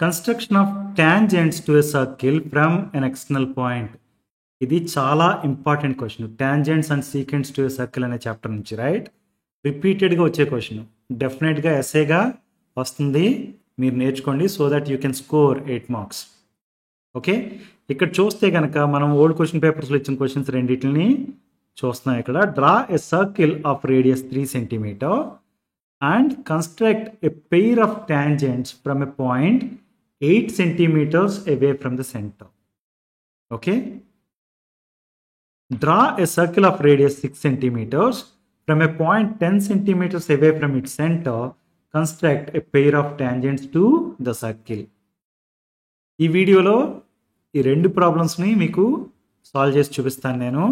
Construction of tangents to a circle from an external point. ఇది చాలా important question. Tangents and sequence to circle అనే chapter నుంచి, right? రిపీటెడ్గా వచ్చే question, డెఫినెట్గా ఎస్ఏగా వస్తుంది. మీరు నేర్చుకోండి so that you can score 8 marks. Okay, ఇక్కడ చూస్తే కనుక మనం ఓల్డ్ క్వశ్చన్ పేపర్స్లో ఇచ్చిన క్వశ్చన్స్ రెండింటిని చూస్తున్నాం. ఇక్కడ draw a circle of radius 3 cm and construct a pair of tangents from a point 8 cm away from the center. Okay, draw a circle of radius 6 cm from a point 10 cm away from its center. Construct a pair of tangents to the circle. ఈ వీడియోలో ఈ రెండు ప్రాబ్లమ్స్ని మీకు solve చేసి చూపిస్తాను. నేను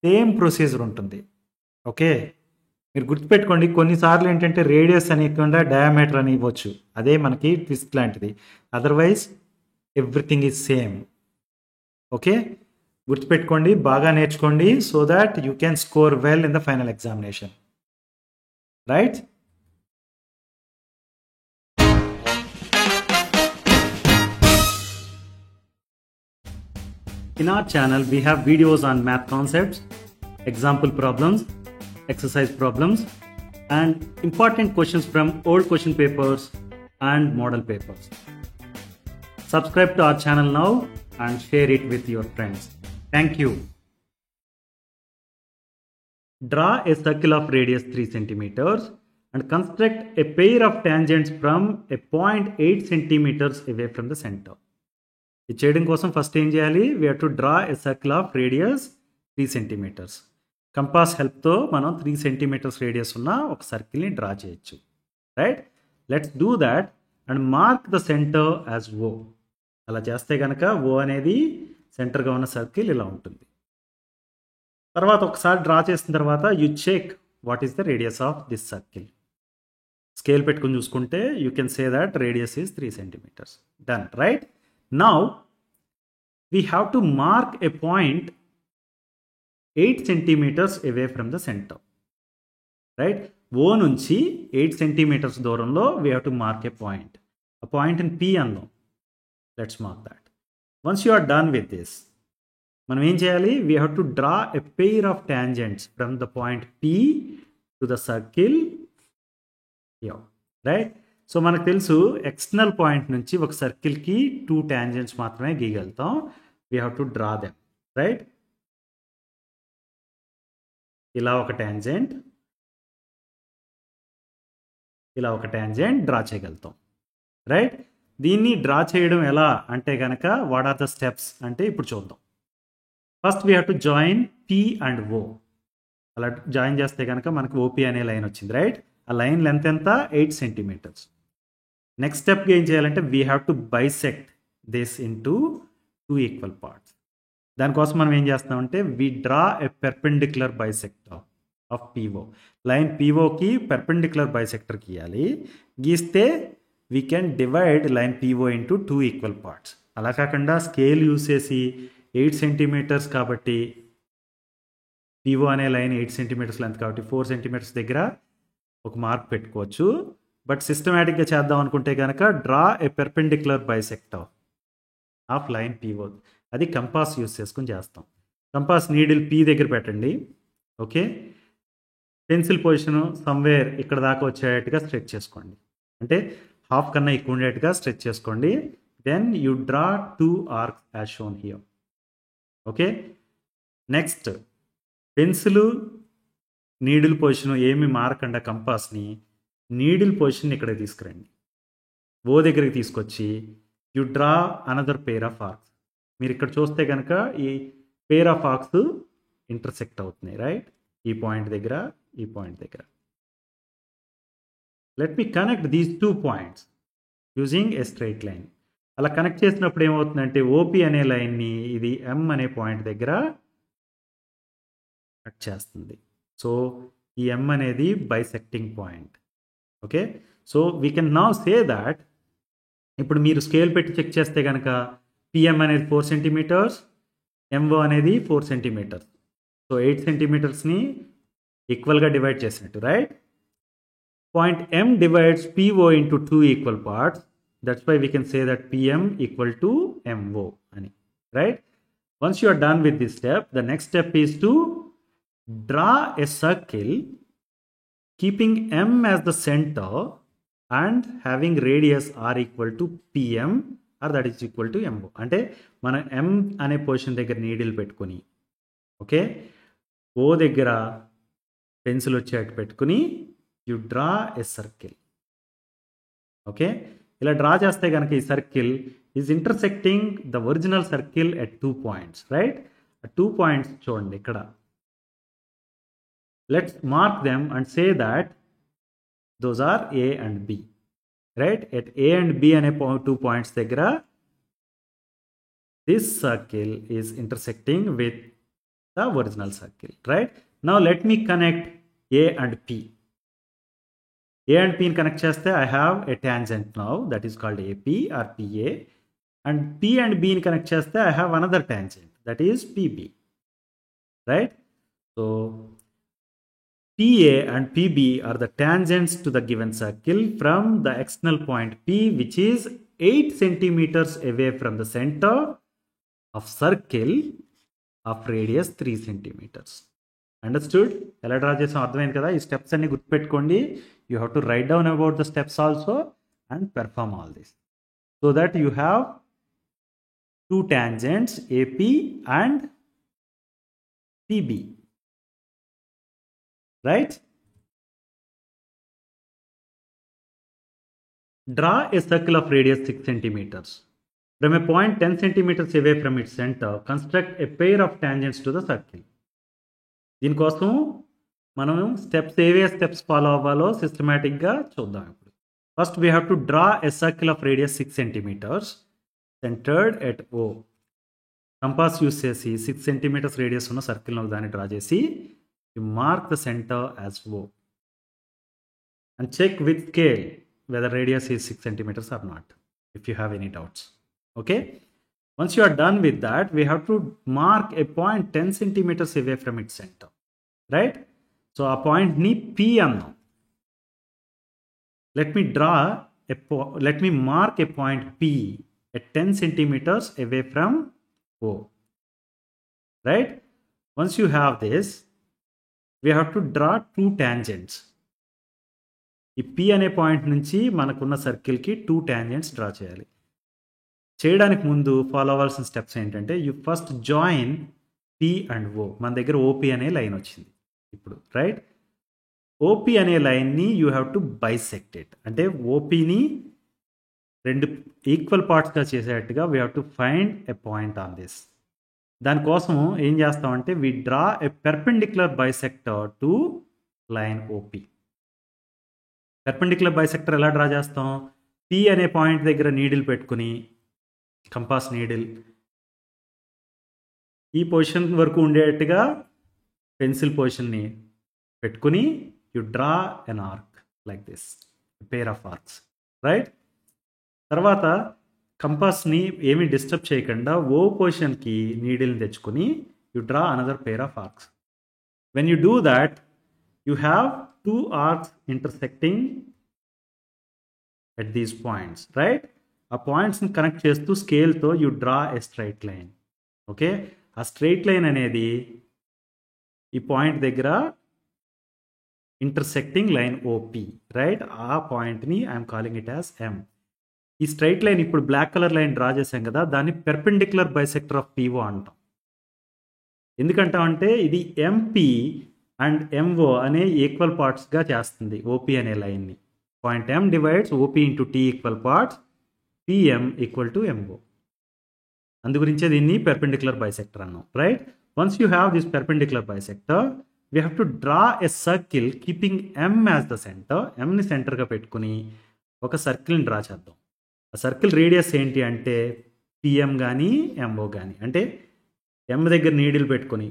same procedure ఉంటుంది. ఓకే, మీరు గుర్తుపెట్టుకోండి, కొన్నిసార్లు ఏంటంటే రేడియస్ అనేకుండా డయామీటర్ అని ఇవ్వచ్చు, అదే మనకి ట్విస్ట్ లాంటిది. Otherwise everything is same. Okay, గుర్తుపెట్టుకోండి, బాగా నేర్చుకోండి so that you can score well in the final examination, right? In our channel, we have videos on math concepts, example problems, exercise problems, and important questions from old question papers and model papers. Subscribe to our channel now and share it with your friends. Thank you. Draw a circle of radius 3 cm and construct a pair of tangents from a point 8 cm away from the center. ఇది చేయడం కోసం first ఏం చేయాలి? We have to draw a circle of radius 3 cm. Compass హెల్ప్తో మనం 3 cm radius ఉన్న ఒక సర్కిల్ని డ్రా చేయొచ్చు, right? Let's do that and mark the centre as O. అలా చేస్తే కనుక ఓ అనేది సెంటర్గా ఉన్న సర్కిల్ ఇలా ఉంటుంది. తర్వాత ఒకసారి డ్రా చేసిన తర్వాత you check what is the radius of this circle. Scale పెట్టుకుని చూసుకుంటే you can say that radius is 3 cm. Done, right? Now we have to mark a point 8 cm away from the center, right? O నుంచి 8 cm దూరంలో we have to mark a point. A point in P అన్నాం. Let's mark that. Once you are done with this, మనం ఏం చేయాలి? We have to draw a pair of tangents from the point P to the circle here, right? So మనకు తెలుసు external point నుంచి ఒక సర్కిల్కి 2 tangents మాత్రమే గీయగలుగుతాం. We have to draw them, right? ఇలా ఒక టాంజెంట్, ఇలా ఒక టాంజెంట్ డ్రా చేయగలుగుతాం, రైట్? దీన్ని డ్రా చేయడం ఎలా అంటే కనుక వాట్ ఆర్ ద స్టెప్స్ అంటే ఇప్పుడు చూద్దాం. First we have to join P and O. అలా జాయిన్ చేస్తే కనుక మనకు ఓపీ అనే లైన్ వచ్చింది, రైట్? ఆ లైన్ లెంత్ ఎంత? 8 cm. నెక్స్ట్ స్టెప్కి ఏం చేయాలంటే we have to bisect this into 2 equal parts. దానికోసం మనం ఏం చేస్తామంటే we draw a perpendicular bisector of P O. Line పిఓకి పెర్పెండిక్యులర్ బైసెక్టర్ గీయాలి. గీస్తే we can divide line P O into 2 equal parts. అలా కాకుండా స్కేల్ యూస్ చేసి 8 cm కాబట్టి పిఓ అనే లైన్ 8 cm లెంత్ కాబట్టి 4 cm దగ్గర ఒక మార్క్ పెట్టుకోవచ్చు. బట్ సిస్టమేటిక్గా చేద్దాం అనుకుంటే కనుక draw A perpendicular bisector of line PO. అది కంపాస్ యూస్ చేసుకుని చేస్తాం. కంపాస్ నీడిల్ పి దగ్గర పెట్టండి. ఓకే, పెన్సిల్ పొజిషన్ సమ్వేర్ ఇక్కడ దాకా వచ్చేటట్టుగా స్ట్రెచ్ చేసుకోండి, అంటే హాఫ్ కన్నా ఎక్కువ ఉండేట్టుగా స్ట్రెచ్ చేసుకోండి. Then you draw 2 arcs as shown here. Okay, next pencil needle position ఏమి మారకుండా కంపాస్ని నీడిల్ పొజిషన్ ఇక్కడ తీసుకురండి. ఓ దగ్గరికి తీసుకొచ్చి you draw another pair of arcs. మీరు ఇక్కడ చూస్తే కనుక ఈ పేర్ ఆఫ్ ఆర్క్స్ ఇంటర్సెక్ట్ అవుతున్నాయి, రైట్? ఈ పాయింట్ దగ్గర, ఈ పాయింట్ దగ్గర. Let me connect these 2 points using a straight line. అలా కనెక్ట్ చేసినప్పుడు ఏమవుతుందంటే ఓపీ అనే లైన్ని ఇది ఎం అనే పాయింట్ దగ్గర కట్ చేస్తుంది. సో ఈ ఎం అనేది bisecting point. Okay, so we can now say that ఇప్పుడు మీరు స్కేల్ పెట్టి చెక్ చేస్తే కనుక పిఎం అనేది 4 cm, ఎంఓ అనేది 4 cm. సో 8 cm ఈక్వల్గా డివైడ్ చేసినట్టు, right? Point M divides PO into 2 equal parts. That's why we can say that PM equal to MO, right? Once you are done with this step, the next step is to draw a circle keeping M as the center and having radius R equal to PM or that is equal to MO. అంటే మనం M అనే position దగ్గర needle పెట్టుకుని okay O దగ్గర pencil వచ్చేట్టు పెట్టుకుని you draw a circle. Okay ఇలా draw చేస్తే కనుక ఈ circle is intersecting the original circle at 2 points, right? 2 points చూడండి ఇక్కడ. Let's mark them and say that those are A and B, right? At A and B ane 2 points దగ్గర this circle is intersecting with the original circle, right? Now let me connect A and P. A and P connect చేస్తే I have a tangent now that is called AP or PA, and P and B connect చేస్తే I have another tangent that is PB, right? So PA and PB are the tangents to the given circle from the external point P, which is 8 centimeters away from the center of circle of radius 3 centimeters. Understood? ఎలా draw చేసాం అర్థమైంది కదా? ఈ steps అన్ని గుర్తుపెట్టుకోండి. You have to write down about the steps also and perform all this so that you have 2 tangents AP and PB. Right? Draw a circle of radius 6 centimeters. From a point 10 centimeters away from its center, construct a pair of tangents to the circle. దీనికోసం మనం ఏవే steps follow అవ్వాలో సిస్టమేటిక్గా చూద్దాం ఇప్పుడు. First we have to draw a circle of radius 6 centimeters centred at O. Compass use చేసి 6 centimeters radius ఉన్న circle దాన్ని డ్రా చేసి you mark the center as O and check with scale whether radius is 6 centimeters or not if you have any doubts. Okay, once you are done with that, we have to mark a point 10 centimeters away from its center, right? So a point ni P annam. Let me mark a point P at 10 centimeters away from O, right? Once you have this, we have to draw 2 tangents. ఈ P అనే point నుంచి మనకున్న సర్కిల్కి 2 tangents draw చేయాలి. చేయడానికి ముందు follow అవ్వాల్సిన steps ఏంటంటే you first join P and O. మన దగ్గర OP అనే లైన్ వచ్చింది ఇప్పుడు, రైట్? OP అనే లైన్ని you have to bisect it. అంటే OPని 2 ఈక్వల్ పార్ట్స్గా చేసేటట్టుగా we have to find a point on this. దానికోసం ఏం చేస్తామంటే we draw a perpendicular bisector to line OP. Perpendicular bisector ఎలా డ్రా చేస్తాం? P అనే పాయింట్ దగ్గర నీడిల్ పెట్టుకుని కంపాస్ నీడిల్ ఈ పొజిషన్ వరకు ఉండేట్టుగా పెన్సిల్ పొజిషన్ని పెట్టుకుని you draw an arc like this, pair of arcs, right? తర్వాత కంపాస్ని ఏమీ డిస్టర్బ్ చేయకుండా O పొజిషన్కి నీడిల్ని తెచ్చుకొని you draw another pair of arcs. When you do that you have 2 arcs intersecting at these points, right? ఆ పాయింట్స్ని కనెక్ట్ చేస్తూ స్కేల్తో you draw a straight line. Okay, ఆ స్ట్రైట్ లైన్ అనేది ఈ పాయింట్ దగ్గర ఇంటర్సెక్టింగ్ లైన్ OP, రైట్? ఆ పాయింట్ని I'm calling it as M. ఈ స్ట్రైట్ లైన్ ఇప్పుడు బ్లాక్ కలర్ లైన్ డ్రా చేసాం కదా, దాన్ని పెర్పెండిక్యులర్ బైసెక్టర్ ఆఫ్ PO అంటాం. ఎందుకంటామంటే ఇది MP అండ్ MO అనే ఈక్వల్ పార్ట్స్గా చేస్తుంది OP అనే లైన్ని. Point M divides OP into T equal parts, PM equal to MO. అందుగురించే దీన్ని పెర్పెండిక్యులర్ బైసెక్టర్ అన్నాం, right? Once you have this perpendicular bisector, we have to draw a circle keeping M as the centre. Mని సెంటర్గా పెట్టుకుని ఒక సర్కిల్ని draw చేద్దాం. ఆ సర్కిల్ రేడియస్ ఏంటి అంటే PM కానీ MO కానీ. అంటే M దగ్గర నీడిల్ పెట్టుకొని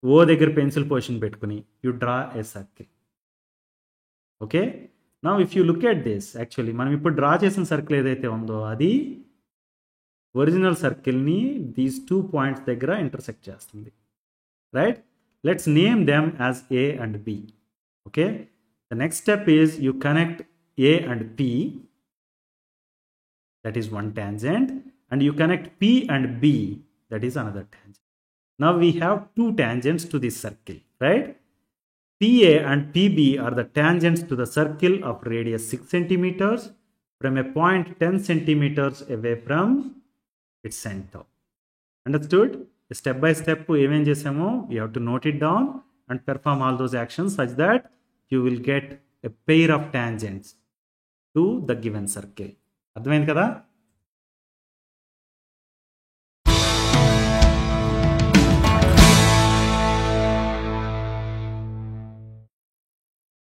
O దగ్గర పెన్సిల్ పొజిషన్ పెట్టుకుని you draw a circle. Okay, now if you look at this, actually మనం ఇప్పుడు డ్రా చేసిన సర్కిల్ ఏదైతే ఉందో అది ఒరిజినల్ సర్కిల్ని దీస్ 2 పాయింట్స్ దగ్గర ఇంటర్సెక్ట్ చేస్తుంది, right? Let's name them as A and B. Okay, the next step is you connect A and P that is one tangent, and you connect P and B, that is another tangent. Now we have two tangents to this circle, right? PA and PB are the tangents to the circle of radius 6 centimeters from a point 10 centimeters away from its center. Understood? Step by step, we have to note it down and perform all those actions such that you will get a pair of tangents to the given circle. అర్థమైంది కదా?